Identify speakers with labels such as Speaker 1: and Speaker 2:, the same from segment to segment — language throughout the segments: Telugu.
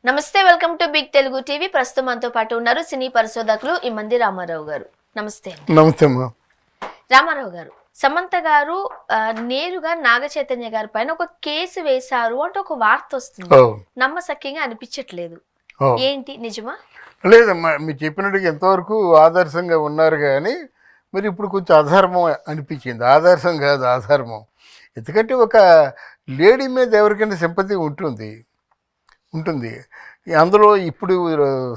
Speaker 1: నమస్తే, welcome to big Telugu TV. ప్రస్తుతం మనతో పాటు ఉన్నారు సినీ పరిశోధకులు ఇమ్మంది రామారావు గారు. నమస్తే.
Speaker 2: నమస్తే అమ్మా.
Speaker 1: రామారావు గారు, సమంత గారు నేరుగా నాగ చైతన్య గారి పైన ఒక కేసు వేశారు అంటే ఒక వార్త వస్తుంది. నమ్మసక్యంగా అనిపించట్లేదు. ఏంటి, నిజమా?
Speaker 2: లేదమ్మా, మీరు చెప్పినట్టుగా ఎంతవరకు ఆదర్శంగా ఉన్నారు కానీ మరి ఇప్పుడు కొంచెం అధర్మం అనిపించింది. ఆదర్శం కాదు, అధర్మం. ఎందుకంటే ఒక లేడీ మీద ఎవరికైనా సింపతి ఉంటుంది. అందులో ఇప్పుడు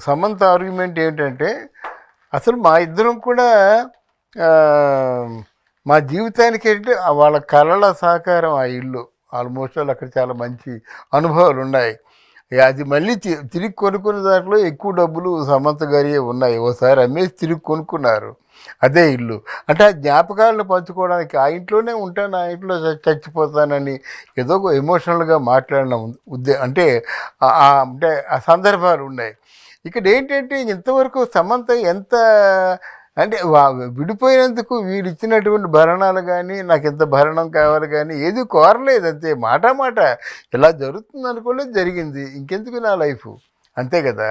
Speaker 2: సమంత ఆర్గ్యుమెంట్ ఏంటంటే అసలు మా ఇద్దరం కూడా మా జీవితానికి ఏంటంటే వాళ్ళ కళల సహకారం ఆ ఇల్లు. ఆల్మోస్ట్ వాళ్ళు అక్కడ చాలా మంచి అనుభవాలు ఉన్నాయి. అది మళ్ళీ తిరిగి కొనుక్కున్న దాంట్లో ఎక్కువ డబ్బులు సమంత గారి ఉన్నాయి. ఓసారి అమ్మేసి తిరిగి కొనుక్కున్నారు అదే ఇల్లు. అంటే ఆ జ్ఞాపకాలను పంచుకోవడానికి ఆ ఇంట్లోనే ఉంటాను, ఆ ఇంట్లో చచ్చిపోతానని ఏదో ఎమోషనల్గా మాట్లాడిన అంటే ఆ సందర్భాలు ఉన్నాయి. ఇక్కడ ఏంటంటే ఇంతవరకు సమంత ఎంత అంటే విడిపోయినందుకు వీళ్ళు ఇచ్చినటువంటి భరణాలు కానీ నాకు ఎంత భరణం కావాలి కానీ ఏది కోరలేదు. అంతే, మాట ఇలా జరుగుతుంది అనుకోలేదు, జరిగింది. ఇంకెందుకు నా లైఫ్, అంతే కదా.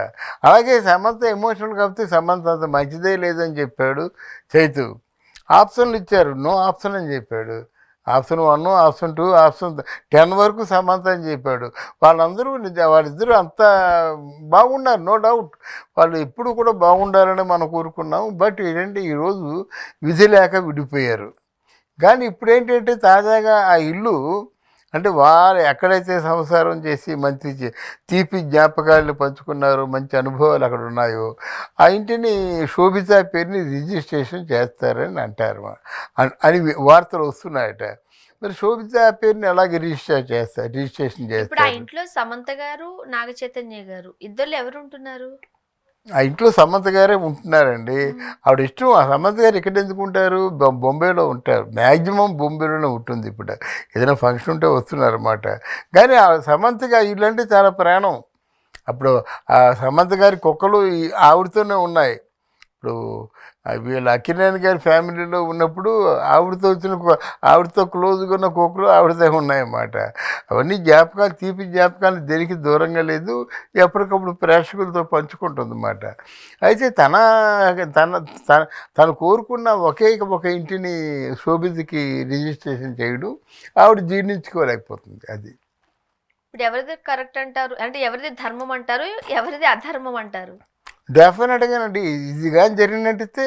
Speaker 2: అలాగే సమంత ఎమోషనల్ కాబట్టి సమంత అంత మంచిదే లేదని చెప్పాడు చైతు. ఆప్షన్లు ఇచ్చారు, నో ఆప్షన్ అని చెప్పాడు. ఆప్షన్ 1, ఆప్షన్ 2, ఆప్షన్ 10 వరకు సమంత అని చెప్పాడు. వాళ్ళిద్దరూ అంత బాగున్నారు, నో డౌట్. వాళ్ళు ఎప్పుడు కూడా బాగుండాలని మనం కోరుకున్నాం. బట్ ఏంటంటే ఈరోజు విధి లేక విడిపోయారు. కానీ ఇప్పుడు ఏంటంటే తాజాగా ఆ ఇల్లు అంటే వారు ఎక్కడైతే సంసారం చేసి మంచి తీపి జ్ఞాపకాలను పంచుకున్నారో, మంచి అనుభవాలు అక్కడ ఉన్నాయో, ఆ ఇంటిని శోభిత పేరుని రిజిస్ట్రేషన్ చేస్తారని అంటారు అని వార్తలు వస్తున్నాయట. మరి శోభిత పేరుని అలాగే రిజిస్ట్రేషన్ చేస్తారు.
Speaker 1: ఆ ఇంట్లో సమంత గారు, నాగ చైతన్య గారు ఇద్దరు ఎవరు ఉంటున్నారు?
Speaker 2: ఆ ఇంట్లో సమంత గారే ఉంటున్నారండి. ఆవిడ ఇష్టం. ఆ సమంత గారు ఎక్కడ ఎందుకు ఉంటారు? బొంబాయిలో ఉంటారు. మ్యాక్సిమం బొంబాయిలోనే ఉంటుంది. ఇప్పుడు ఏదైనా ఫంక్షన్ ఉంటే వస్తున్నారన్నమాట. కానీ ఆ సమంతకి ఆ ఇల్లు అంటే చాలా ప్రాణం. అప్పుడు ఆ సమంత గారి కుక్కలు ఆవిడతోనే ఉన్నాయి. ఇప్పుడు వీళ్ళ అక్కినేని గారి ఫ్యామిలీలో ఉన్నప్పుడు ఆవిడతో క్లోజ్గా ఉన్న కుక్కలు ఆవిడతో ఉన్నాయన్నమాట. అవన్నీ జ్ఞాపకాలు, తీపి జ్ఞాపకాలు దేనికి దూరంగా లేదు. ఎప్పటికప్పుడు ప్రేక్షకులతో పంచుకుంటుంది అన్నమాట. అయితే తను కోరుకున్న ఒక ఇంటిని శోభితకి రిజిస్ట్రేషన్ చేయడం ఆవిడ జీర్ణించుకోలేకపోతుంది. అది
Speaker 1: ఇప్పుడు ఎవరిది కరెక్ట్ అంటారు? అంటే ఎవరిది ధర్మం అంటారు, ఎవరిది అధర్మం అంటారు?
Speaker 2: డెఫినెట్గానండి. ఇది కానీ జరిగినట్టయితే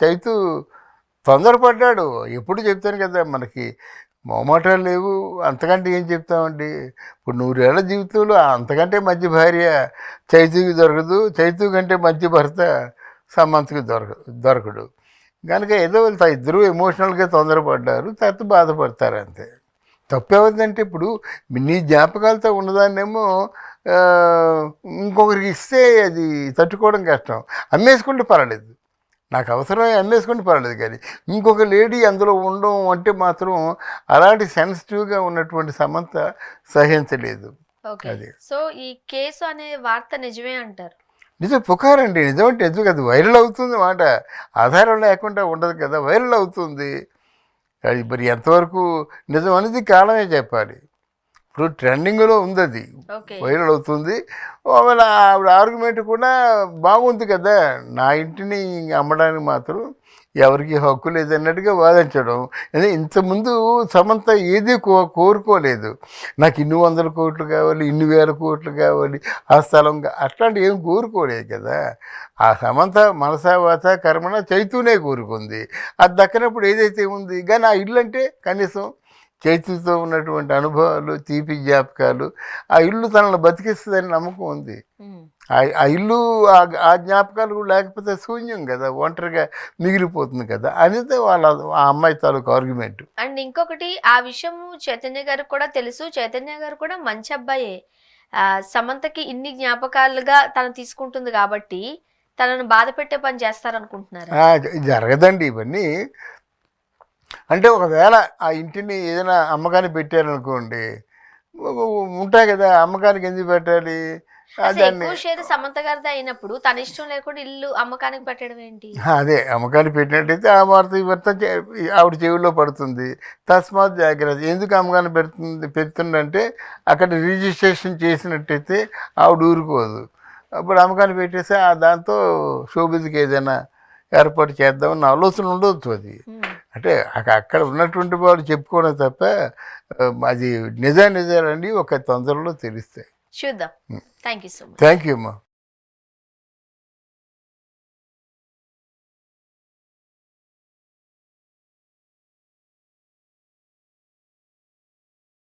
Speaker 2: చైతు తొందరపడ్డాడు. ఎప్పుడు చెప్తాను కదా, మనకి మొహమాటాలు లేవు. అంతకంటే ఏం చెప్తామండి. ఇప్పుడు 100 ఏళ్ల జీవితంలో అంతకంటే మంచి భార్య చైతుకి దొరకదు. చైతు కంటే మంచి భర్త సమంతకి దొరకడు. కనుక ఏదో ఇద్దరూ ఎమోషనల్గా తొందరపడ్డారు, తర్వాత బాధపడతారు, అంతే. తప్పేవద్దంటే ఇప్పుడు నీ జ్ఞాపకాలతో ఉన్నదాన్నేమో ఇంకొకరికి ఇస్తే అది తట్టుకోవడం కష్టం. అమ్మేసుకుంటే పర్వాలేదు, నాకు అవసరమే అమ్మేసుకుంటే పర్వాలేదు. కానీ ఇంకొక లేడీ అందులో ఉండడం అంటే మాత్రం అలాంటి సెన్సిటివ్గా ఉన్నటువంటి సమంత సహించలేదు.
Speaker 1: అది సో ఈ కేసు అనే వార్త నిజమే అంటారు?
Speaker 2: నిజం, పుకారండి. నిజం అంటే ఎందుకు అది వైరల్ అవుతుంది మాట. ఆధారం లేకుండా ఉండదు కదా, వైరల్ అవుతుంది. అది మరి ఎంతవరకు నిజం అనేది కాలమే చెప్పాలి. ఇప్పుడు ట్రెండింగ్లో ఉంది, అది వైరల్ అవుతుంది. ఒకవేళ ఆవిడ ఆర్గ్యుమెంట్ కూడా బాగుంది కదా, నా ఇంటిని అమ్మడానికి మాత్రం ఎవరికి హక్కు లేదన్నట్టుగా వాదించడం. ఇంతకుముందు సమంత ఏది కోరుకోలేదు. నాకు ఇన్ని 100 కోట్లు కావాలి, ఇన్ని 1000 కోట్లు కావాలి, ఆ స్థలం అట్లాంటి ఏం కోరుకోలేదు కదా. ఆ సమంత మనసావాత కర్మణ చైతూనే కోరుకుంది. అది దక్కనప్పుడు ఏదైతే ఉంది. కానీ ఆ ఇల్లు అంటే కనీసం చైతుతో ఉన్నటువంటి అనుభవాలు, తీపి జ్ఞాపకాలు, ఆ ఇల్లు తనను బతికిస్తుందని నమ్మకం ఉంది. ఆ ఇల్లు ఆ జ్ఞాపకాలు లేకపోతే శూన్యం కదా, ఒంటరిగా మిగిలిపోతుంది కదా అనేది ఆ అమ్మాయి తాలూకు ఆర్గ్యుమెంట్.
Speaker 1: అండ్ ఇంకొకటి, ఆ విషయం చైతన్య గారికి కూడా తెలుసు. చైతన్య గారు కూడా మంచి అబ్బాయే. సమంతకి ఇన్ని జ్ఞాపకాలుగా తను తీసుకుంటుంది కాబట్టి తనను బాధ పెట్టే పని చేస్తారనుకుంటున్నారు?
Speaker 2: జరగదండి ఇవన్నీ. అంటే ఒకవేళ ఆ ఇంటిని ఏదైనా అమ్మకాన్ని పెట్టారనుకోండి, ఉంటాయి కదా. అమ్మకానికి ఎందుకు పెట్టాలి?
Speaker 1: అసలు
Speaker 2: దాన్ని
Speaker 1: ఎక్కువ షేర్ సమంత గారిది అయినప్పుడు తన ఇష్టం లేకుండా ఇల్లు అమ్మకానికి పెట్టడం ఏంటి?
Speaker 2: అదే అమ్మకాన్ని పెట్టినట్టయితే ఆ వార్త ఈ వార్త ఆవిడ చెవిలో పడుతుంది. తస్మాత్ జాగ్రత్త. ఎందుకు అమ్మకాన్ని పెడుతుందంటే అక్కడ రిజిస్ట్రేషన్ చేసినట్టయితే ఆవిడ ఊరుకోదు. అప్పుడు అమ్మకాన్ని పెట్టేసి దాంతో షోబిజ్కి ఏదైనా ఏర్పాటు చేద్దామన్న ఆలోచన ఉండొచ్చు అది. అంటే అక్కడ ఉన్నటువంటి వాళ్ళు చెప్పుకోవడం తప్ప అది నిజాలండి ఒక తొందరలో తెలుస్తాయి.
Speaker 1: చూద్దాం. Thank you so much.
Speaker 2: Thank you అమ్మా.